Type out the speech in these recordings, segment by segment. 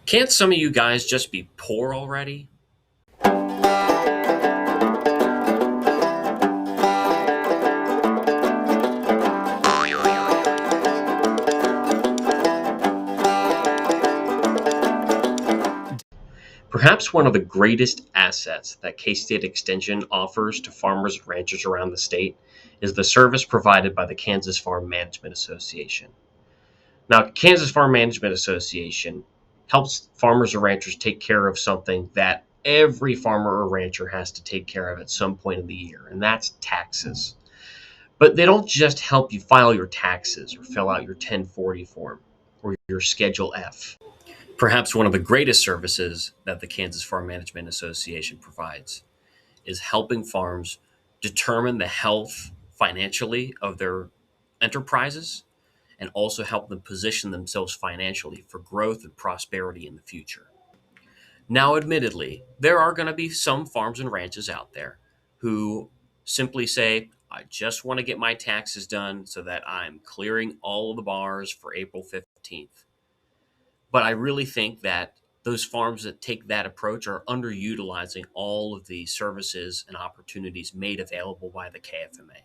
Can't some of you guys just be poor already? Perhaps one of the greatest assets that K-State Extension offers to farmers and ranchers around the state is the service provided by the Kansas Farm Management Association. Now, Kansas Farm Management Association helps farmers and ranchers take care of something that every farmer or rancher has to take care of at some point in the year, and that's taxes. But they don't just help you file your taxes or fill out your 1040 form or your Schedule F. Perhaps one of the greatest services that the Kansas Farm Management Association provides is helping farms determine the health financially of their enterprises and also help them position themselves financially for growth and prosperity in the future. Now, admittedly, there are going to be some farms and ranches out there who simply say, I just want to get my taxes done so that I'm clearing all of the bars for April 15th. But I really think that those farms that take that approach are underutilizing all of the services and opportunities made available by the KFMA.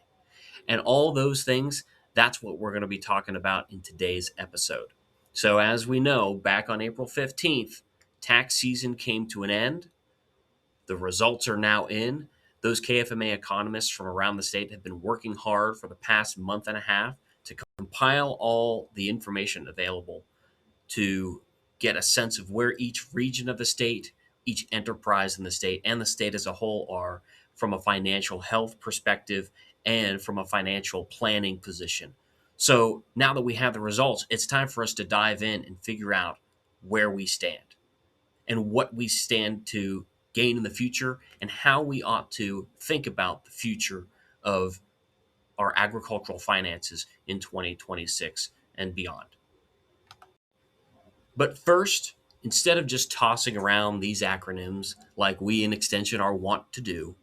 And all those things, that's what we're going to be talking about in today's episode. So as we know, back on April 15th, tax season came to an end. The results are now in. Those KFMA economists from around the state have been working hard for the past month and a half to compile all the information available to get a sense of where each region of the state, each enterprise in the state, and the state as a whole are from a financial health perspective and from a financial planning position. So now that we have the results, it's time for us to dive in and figure out where we stand and what we stand to gain in the future and how we ought to think about the future of our agricultural finances in 2026 and beyond. But first, instead of just tossing around these acronyms like we in Extension are wont to do,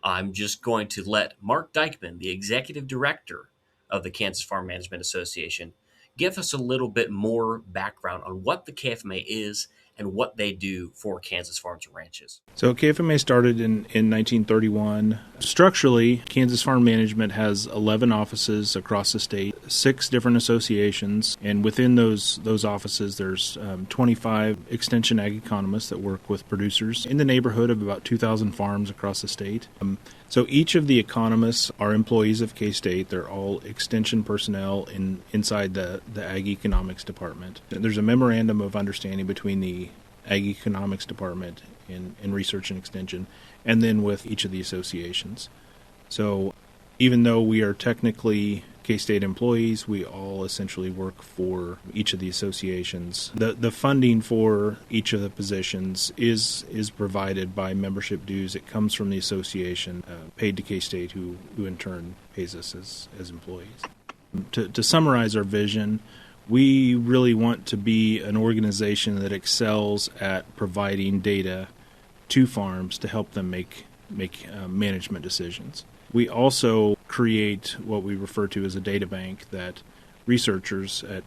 I'm just going to let Mark Dykman, the executive director of the Kansas Farm Management Association, give us a little bit more background on what the KFMA is and what they do for Kansas farms and ranches. So KFMA started in 1931. Structurally, Kansas Farm Management has 11 offices across the state, 6 different associations, and within those offices there's 25 extension ag economists that work with producers in the neighborhood of about 2,000 farms across the state. So each of the economists are employees of K-State. They're all extension personnel inside the Ag Economics Department. There's a memorandum of understanding between the Ag Economics Department in Research and Extension, and then with each of the associations. So even though we are technically K-State employees, we all essentially work for each of the associations. The funding for each of the positions is provided by membership dues. It comes from the association, paid to K-State, who in turn pays us as employees. To summarize our vision, we really want to be an organization that excels at providing data to farms to help them make management decisions. We also create what we refer to as a data bank that researchers at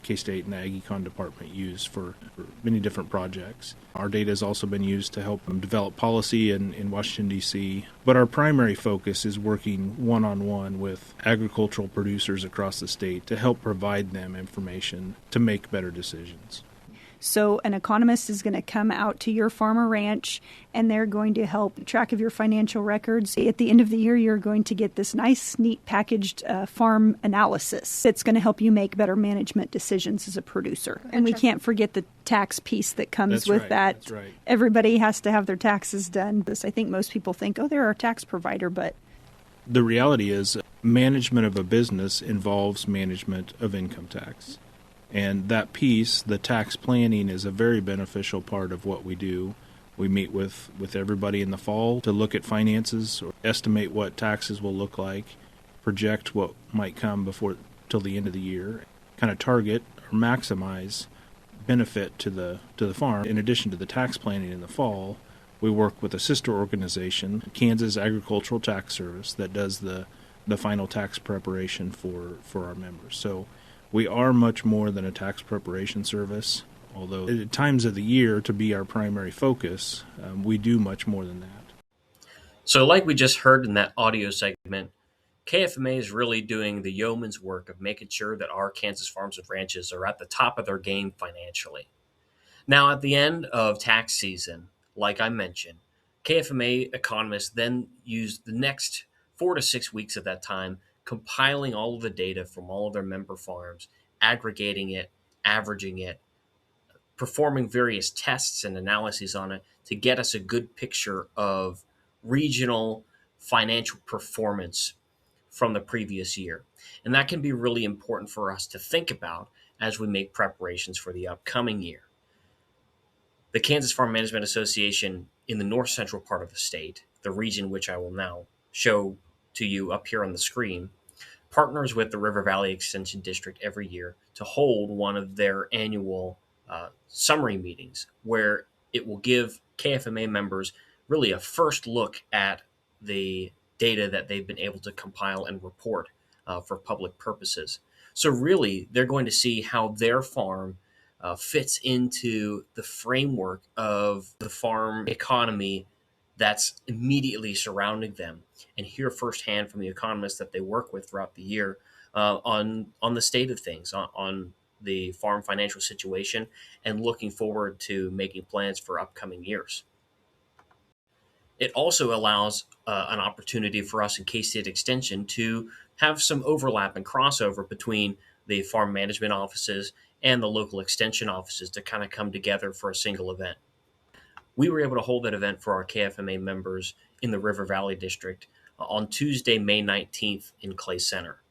K-State and the Ag Econ Department use for many different projects. Our data has also been used to help them develop policy in Washington, D.C., but our primary focus is working one-on-one with agricultural producers across the state to help provide them information to make better decisions. So an economist is going to come out to your farm or ranch, and they're going to help track of your financial records. At the end of the year, you're going to get this nice, neat packaged farm analysis that's going to help you make better management decisions as a producer. And we can't forget the tax piece that comes with that. That's right. Everybody has to have their taxes done. I think most people think, oh, they're our tax provider, but the reality is management of a business involves management of income tax. And that piece, the tax planning, is a very beneficial part of what we do. We meet with everybody in the fall to look at finances, or estimate what taxes will look like, project what might come till the end of the year, kind of target or maximize benefit to the farm. In addition to the tax planning in the fall, we work with a sister organization, Kansas Agricultural Tax Service, that does the final tax preparation for our members. So we are much more than a tax preparation service Although at times of the year, to be our primary focus, we do much more than that. So, like we just heard in that audio segment, KFMA is really doing the yeoman's work of making sure that our Kansas farms and ranches are at the top of their game financially. Now, at the end of tax season, like I mentioned, KFMA economists then use the next 4 to 6 weeks of that time compiling all of the data from all of their member farms, aggregating it, averaging it, performing various tests and analyses on it to get us a good picture of regional financial performance from the previous year. And that can be really important for us to think about as we make preparations for the upcoming year. The Kansas Farm Management Association in the north central part of the state, the region which I will now show to you up here on the screen, partners with the River Valley Extension District every year to hold one of their annual summary meetings where it will give KFMA members really a first look at the data that they've been able to compile and report for public purposes. So, really, they're going to see how their farm fits into the framework of the farm economy that's immediately surrounding them, and hear firsthand from the economists that they work with throughout the year on the state of things, on the farm financial situation, and looking forward to making plans for upcoming years. It also allows an opportunity for us in K-State Extension to have some overlap and crossover between the farm management offices and the local extension offices to kind of come together for a single event. We were able to hold that event for our KFMA members in the River Valley District on Tuesday, May 19th in Clay Center.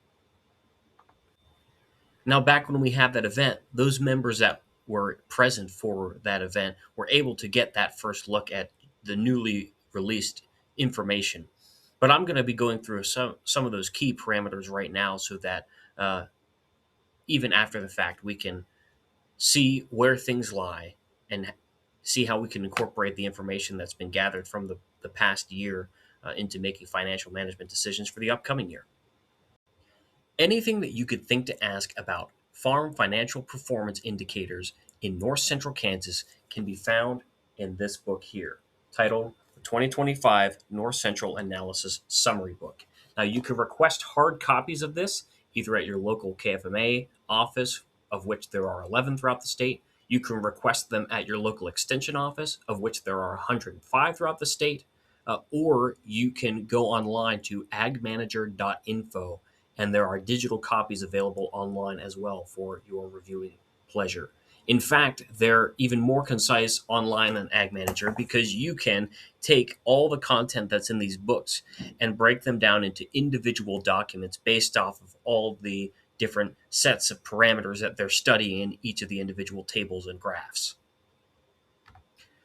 Now, back when we had that event, those members that were present for that event were able to get that first look at the newly released information. But I'm going to be going through some of those key parameters right now so that even after the fact, we can see where things lie and see how we can incorporate the information that's been gathered from the past year into making financial management decisions for the upcoming year. Anything that you could think to ask about farm financial performance indicators in north central Kansas can be found in this book here, titled The 2025 North Central Analysis Summary Book. Now, you can request hard copies of this either at your local KFMA office, of which there are 11 throughout the state. You can request them at your local extension office, of which there are 105 throughout the state, or you can go online to agmanager.info, and there are digital copies available online as well for your reviewing pleasure. In fact, they're even more concise online than Ag Manager because you can take all the content that's in these books and break them down into individual documents based off of all the different sets of parameters that they're studying in each of the individual tables and graphs.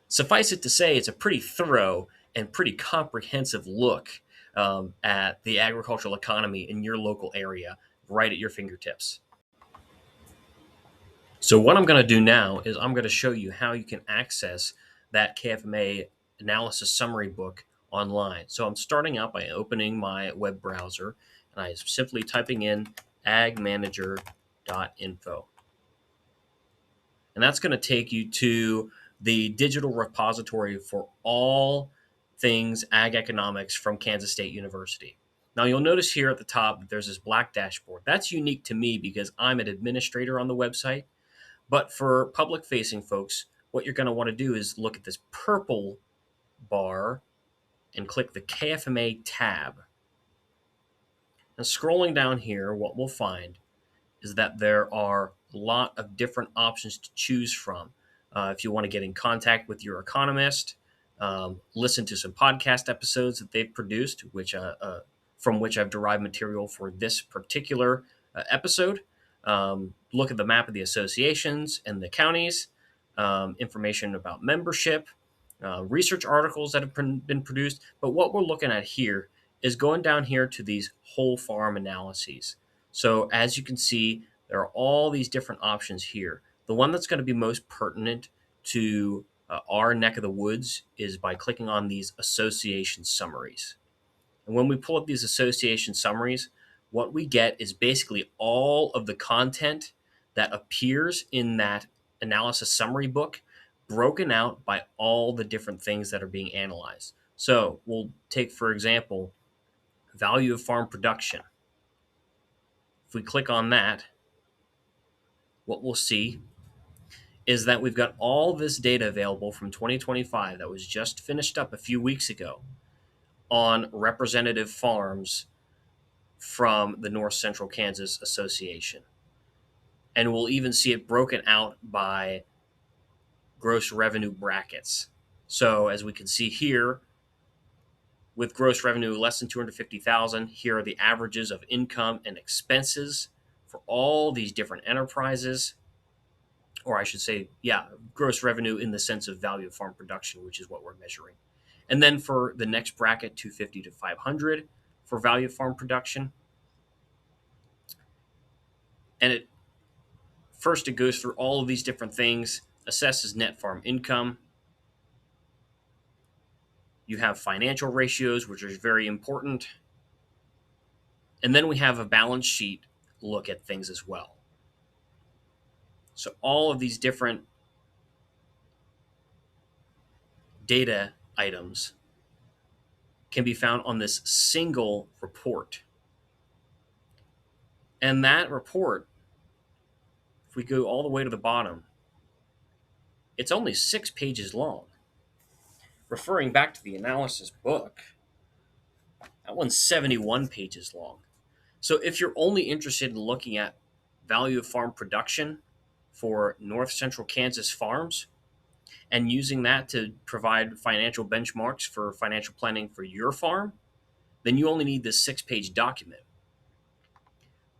Suffice it to say, it's a pretty thorough and pretty comprehensive look at the agricultural economy in your local area right at your fingertips. So what I'm going to do now is I'm going to show you how you can access that KFMA analysis summary book online. So I'm starting out by opening my web browser, and I'm simply typing in agmanager.info. And that's going to take you to the digital repository for all things ag economics from Kansas State University. Now, you'll notice here at the top that there's this black dashboard. That's unique to me because I'm an administrator on the website. But for public-facing folks, what you're going to want to do is look at this purple bar and click the KFMA tab. And scrolling down here, what we'll find is that there are a lot of different options to choose from. If you want to get in contact with your economist, listen to some podcast episodes that they've produced, from which I've derived material for this particular episode. Look at the map of the associations and the counties, information about membership, research articles that have been produced. But what we're looking at here is going down here to these whole farm analyses. So as you can see, there are all these different options here. The one that's going to be most pertinent to our neck of the woods is by clicking on these association summaries. And when we pull up these association summaries, what we get is basically all of the content that appears in that analysis summary book broken out by all the different things that are being analyzed. So we'll take, for example, value of farm production. If we click on that, what we'll see is that we've got all this data available from 2025 that was just finished up a few weeks ago on representative farms from the North Central Kansas Association. And we'll even see it broken out by gross revenue brackets. So as we can see here, with gross revenue less than 250,000, here are the averages of income and expenses for all these different enterprises. Or I should say, gross revenue in the sense of value of farm production, which is what we're measuring. And then for the next bracket, 250 to 500 for value of farm production. And it goes through all of these different things, assesses net farm income. You have financial ratios, which is very important. And then we have a balance sheet look at things as well. So all of these different data items can be found on this single report. And that report, if we go all the way to the bottom, it's only 6 pages long. Referring back to the analysis book, that one's 71 pages long. So if you're only interested in looking at value of farm production for North Central Kansas farms and using that to provide financial benchmarks for financial planning for your farm, then you only need this 6-page document.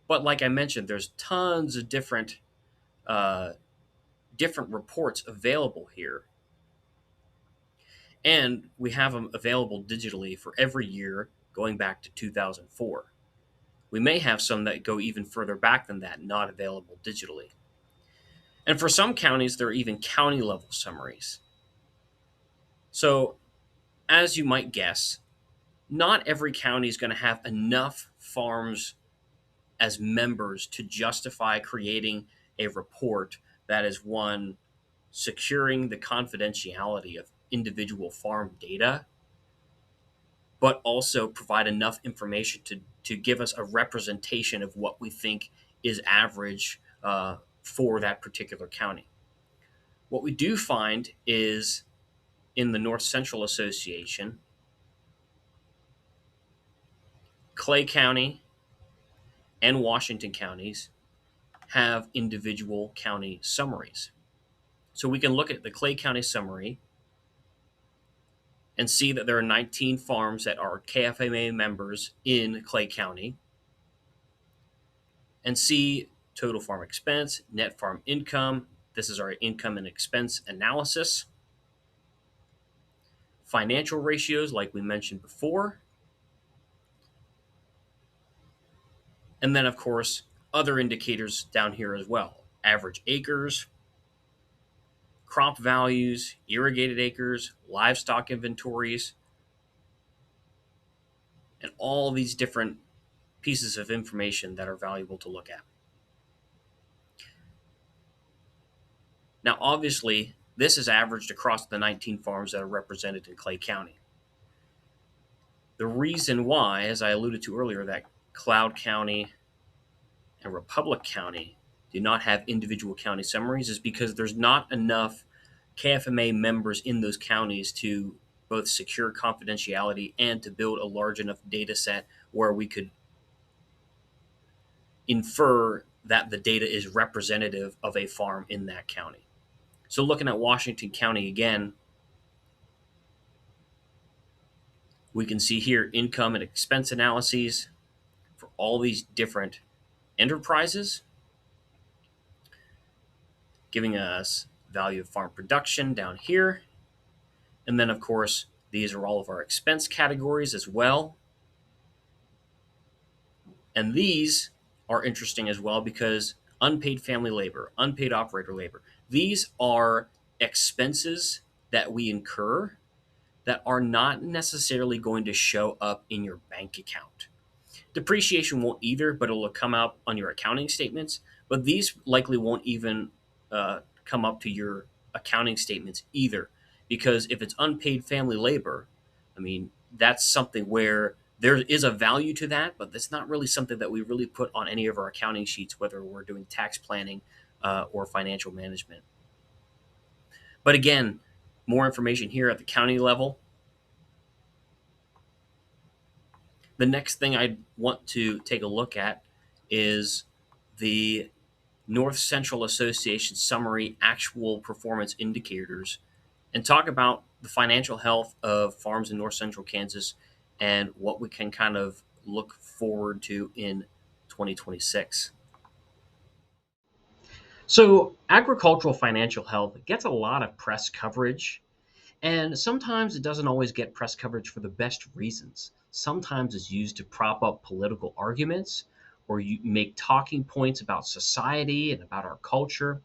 But like I mentioned, there's tons of different reports available here. And we have them available digitally for every year going back to 2004. We may have some that go even further back than that, not available digitally. And for some counties, there are even county level summaries. So, as you might guess, not every county is going to have enough farms as members to justify creating a report that is, one, securing the confidentiality of individual farm data, but also provide enough information to give us a representation of what we think is average for that particular county. What we do find is in the North Central Association, Clay County and Washington counties have individual county summaries. So we can look at the Clay County summary and see that there are 19 farms that are KFMA members in Clay County, and see total farm expense, net farm income. This is our income and expense analysis. Financial ratios, like we mentioned before. And then, of course, other indicators down here as well. Average acres, crop values, irrigated acres, livestock inventories, and all these different pieces of information that are valuable to look at. Now, obviously, this is averaged across the 19 farms that are represented in Clay County. The reason why, as I alluded to earlier, that Cloud County and Republic County do not have individual county summaries is because there's not enough KFMA members in those counties to both secure confidentiality and to build a large enough data set where we could infer that the data is representative of a farm in that county. So looking at Washington County again, we can see here income and expense analyses for all these different enterprises, giving us value of farm production down here. And then, of course, these are all of our expense categories as well. And these are interesting as well because unpaid family labor, unpaid operator labor, these are expenses that we incur that are not necessarily going to show up in your bank account. Depreciation won't either, but it'll come out on your accounting statements. But these likely won't even come up to your accounting statements either. Because if it's unpaid family labor, I mean, that's something where there is a value to that, but that's not really something that we really put on any of our accounting sheets, whether we're doing tax planning or financial management. But again, more information here at the county level. The next thing I want to take a look at is the North Central Association summary actual performance indicators and talk about the financial health of farms in North Central Kansas and what we can kind of look forward to in 2026. So, agricultural financial health gets a lot of press coverage, and sometimes it doesn't always get press coverage for the best reasons. Sometimes it's used to prop up political arguments or you make talking points about society and about our culture.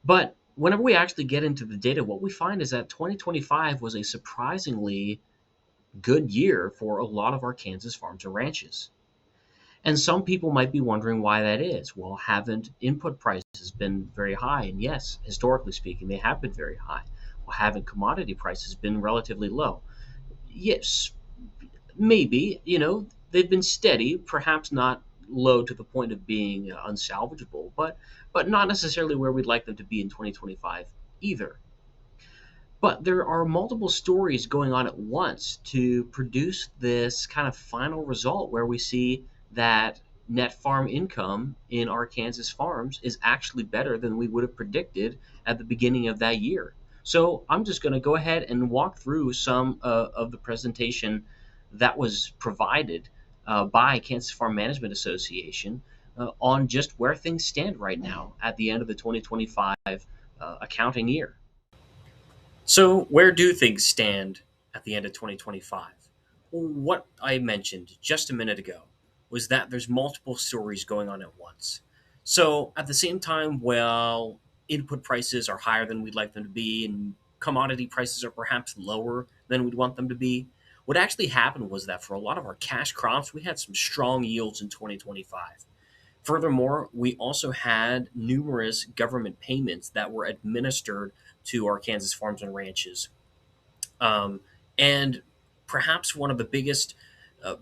But whenever we actually get into the data, what we find is that 2025 was a surprisingly good year for a lot of our Kansas farms and ranches. And some people might be wondering why that is. Well, haven't input prices been very high? And yes, historically speaking, they have been very high. Well, haven't commodity prices been relatively low? Yes, maybe. They've been steady, perhaps not low to the point of being unsalvageable, but not necessarily where we'd like them to be in 2025 either. But there are multiple stories going on at once to produce this kind of final result where we see that net farm income in our Kansas farms is actually better than we would have predicted at the beginning of that year. So I'm just going to go ahead and walk through some of the presentation that was provided by Kansas Farm Management Association on just where things stand right now at the end of the 2025 accounting year. So, where do things stand at the end of 2025? Well, what I mentioned just a minute ago was that there's multiple stories going on at once. So, at the same time, while input prices are higher than we'd like them to be, and commodity prices are perhaps lower than we'd want them to be, what actually happened was that for a lot of our cash crops, we had some strong yields in 2025. Furthermore, we also had numerous government payments that were administered to our Kansas farms and ranches. And perhaps one of the biggest uh,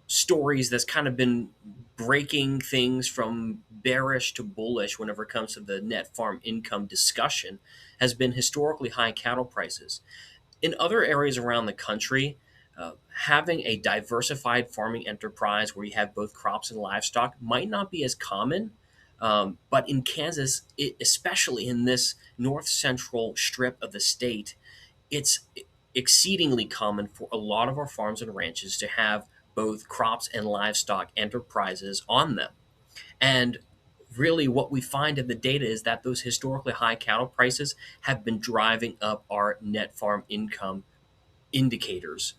stories that's kind of been breaking things from bearish to bullish whenever it comes to the net farm income discussion has been historically high cattle prices. In other areas around the country, having a diversified farming enterprise where you have both crops and livestock might not be as common. But in Kansas, especially in this north central strip of the state, it's exceedingly common for a lot of our farms and ranches to have both crops and livestock enterprises on them. And really, what we find in the data is that those historically high cattle prices have been driving up our net farm income indicators.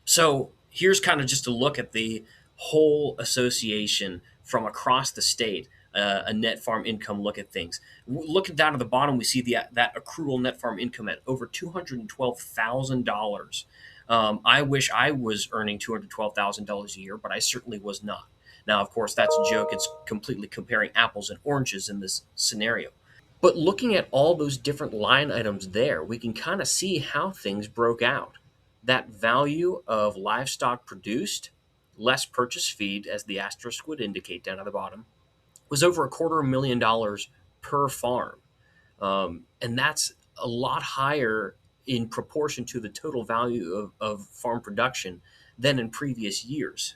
So here's kind of just a look at the whole association from across the state, a net farm income look at things. Looking down at the bottom, we see that accrual net farm income at over $212,000. I wish I was earning $212,000 a year, but I certainly was not. Now, of course, that's a joke. It's completely comparing apples and oranges in this scenario. But looking at all those different line items there, we can kind of see how things broke out. That value of livestock produced, less purchase feed, as the asterisk would indicate down at the bottom, was over $250,000 per farm. And that's a lot higher in proportion to the total value of farm production than in previous years.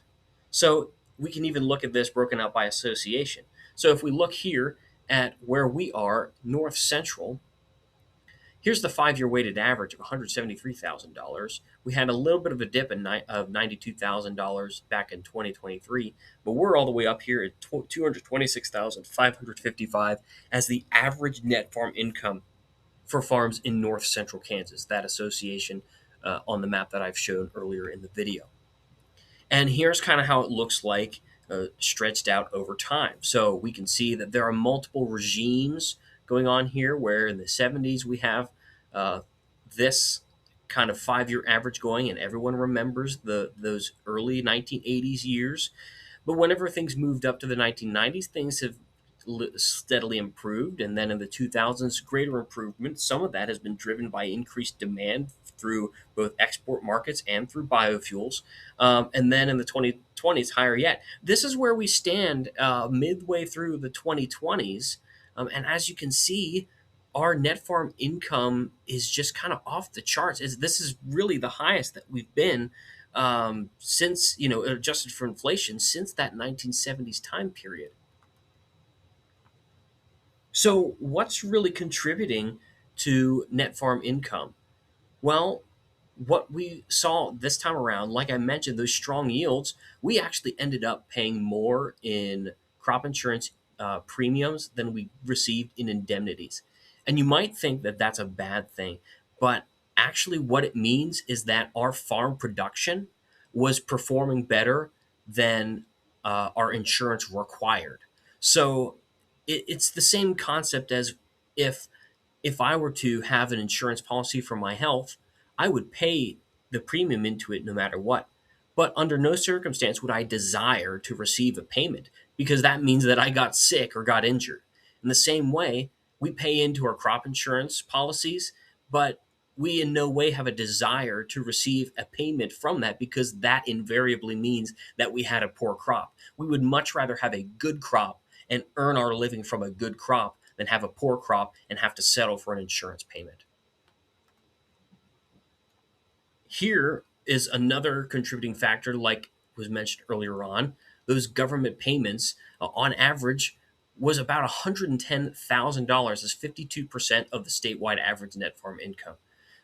So we can even look at this broken out by association. So if we look here at where we are, North Central, here's the 5-year weighted average of $173,000. We had a little bit of a dip of $92,000 back in 2023, but we're all the way up here at $226,555 as the average net farm income for farms in North Central Kansas, that association on the map that I've shown earlier in the video. And here's kind of how it looks like stretched out over time. So we can see that there are multiple regimes going on here, where in the 70s we have this kind of 5-year average going, and everyone remembers those early 1980s years. But whenever things moved up to the 1990s, things have steadily improved, and then in the 2000s, greater improvement. Some of that has been driven by increased demand through both export markets and through biofuels. And then in the 2020s, higher yet. This is where we stand midway through the 2020s. And as you can see, our net farm income is just kind of off the charts. This is really the highest that we've been since, adjusted for inflation, since that 1970s time period. So, what's really contributing to net farm income? Well, what we saw this time around, like I mentioned, those strong yields, we actually ended up paying more in crop insurance premiums than we received in indemnities. And you might think that that's a bad thing, but actually, what it means is that our farm production was performing better than our insurance required. So it's the same concept as if I were to have an insurance policy for my health, I would pay the premium into it no matter what. But under no circumstance would I desire to receive a payment because that means that I got sick or got injured. In the same way, we pay into our crop insurance policies, but we in no way have a desire to receive a payment from that because that invariably means that we had a poor crop. We would much rather have a good crop and earn our living from a good crop than have a poor crop and have to settle for an insurance payment. Here is another contributing factor, like was mentioned earlier on. Those government payments, on average, was about $110,000, as 52% of the statewide average net farm income.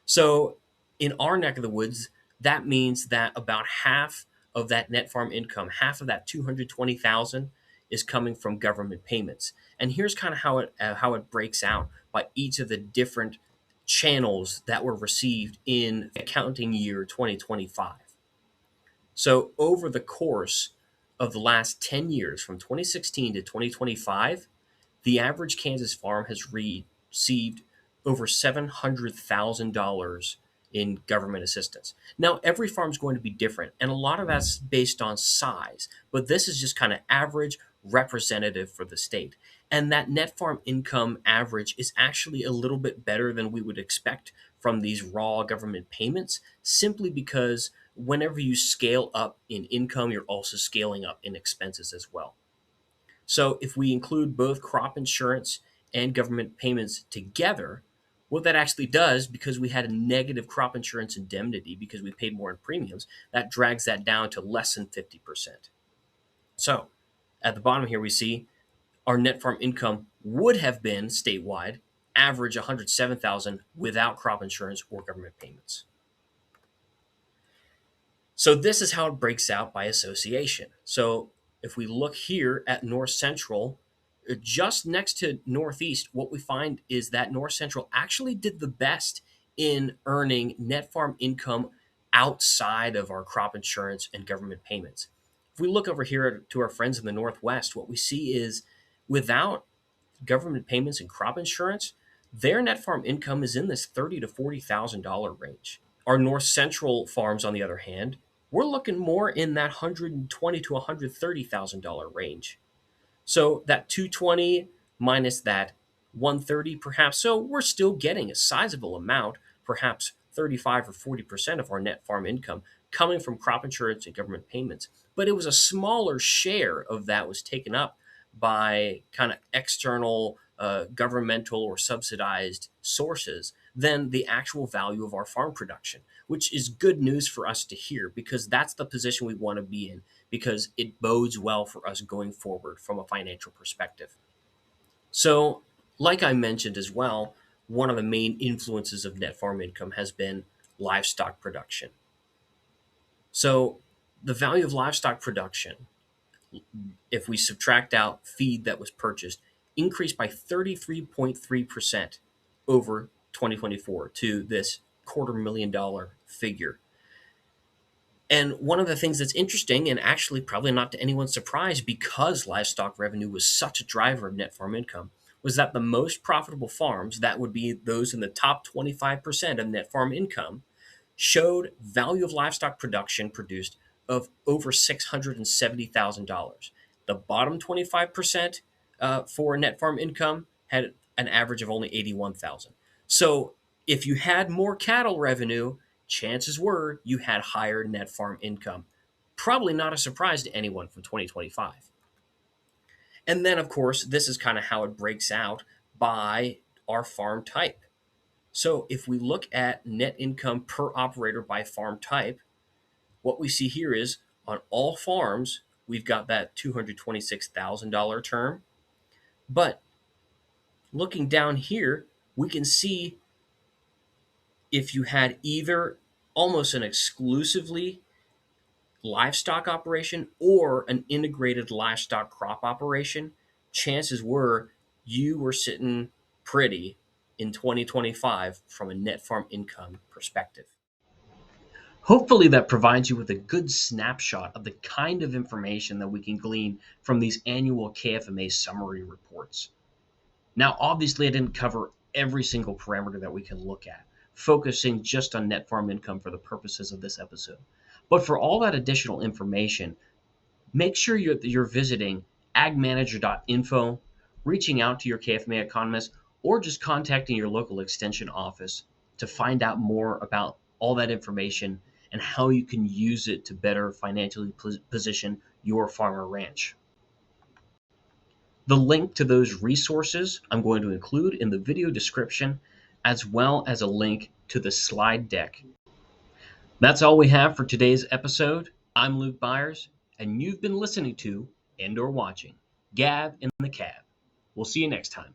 So, in our neck of the woods, that means that about half of that net farm income, half of that 220,000, is coming from government payments. And here's kind of how it breaks out by each of the different channels that were received in accounting year 2025. So over the course of the last 10 years, from 2016 to 2025, the average Kansas farm has received over $700,000 in government assistance. Now, every farm is going to be different, and a lot of that's based on size, but this is just kind of average representative for the state. And that net farm income average is actually a little bit better than we would expect from these raw government payments, simply because whenever you scale up in income, you're also scaling up in expenses as well. So if we include both crop insurance and government payments together, what that actually does, because we had a negative crop insurance indemnity because we paid more in premiums, that drags that down to less than 50%. So at the bottom here, we see our net farm income would have been statewide average 107,000 without crop insurance or government payments. So this is how it breaks out by association. So if we look here at North Central, just next to Northeast, what we find is that North Central actually did the best in earning net farm income outside of our crop insurance and government payments. If we look over here to our friends in the Northwest, what we see is without government payments and crop insurance, their net farm income is in this $30,000 to $40,000 range. Our North Central farms, on the other hand, we're looking more in that $120,000 to $130,000 range. So that 220 minus that 130 perhaps, so we're still getting a sizable amount, perhaps 35 or 40% of our net farm income coming from crop insurance and government payments. But it was a smaller share of that was taken up by kind of external governmental or subsidized sources than the actual value of our farm production, which is good news for us to hear because that's the position we want to be in because it bodes well for us going forward from a financial perspective. So, like I mentioned as well, one of the main influences of net farm income has been livestock production. So, the value of livestock production, if we subtract out feed that was purchased, increased by 33.3% over 2024 to this $250,000 figure. And one of the things that's interesting, and actually probably not to anyone's surprise because livestock revenue was such a driver of net farm income, was that the most profitable farms, that would be those in the top 25% of net farm income, showed value of livestock production produced of over $670,000. The bottom 25% for net farm income had an average of only 81,000. So if you had more cattle revenue, chances were you had higher net farm income. Probably not a surprise to anyone from 2025. And then, of course, this is kind of how it breaks out by our farm type. So if we look at net income per operator by farm type, what we see here is on all farms, we've got that $226,000 term. But looking down here, we can see if you had either almost an exclusively livestock operation or an integrated livestock crop operation, chances were you were sitting pretty in 2025 from a net farm income perspective. Hopefully, that provides you with a good snapshot of the kind of information that we can glean from these annual KFMA summary reports. Now, obviously, I didn't cover every single parameter that we can look at, focusing just on net farm income for the purposes of this episode. But for all that additional information, make sure you're visiting agmanager.info, reaching out to your KFMA economist, or just contacting your local extension office to find out more about all that information and how you can use it to better financially position your farm or ranch. The link to those resources I'm going to include in the video description, as well as a link to the slide deck. That's all we have for today's episode. I'm Luke Byers, and you've been listening to and/or watching Gab in the Cab. We'll see you next time.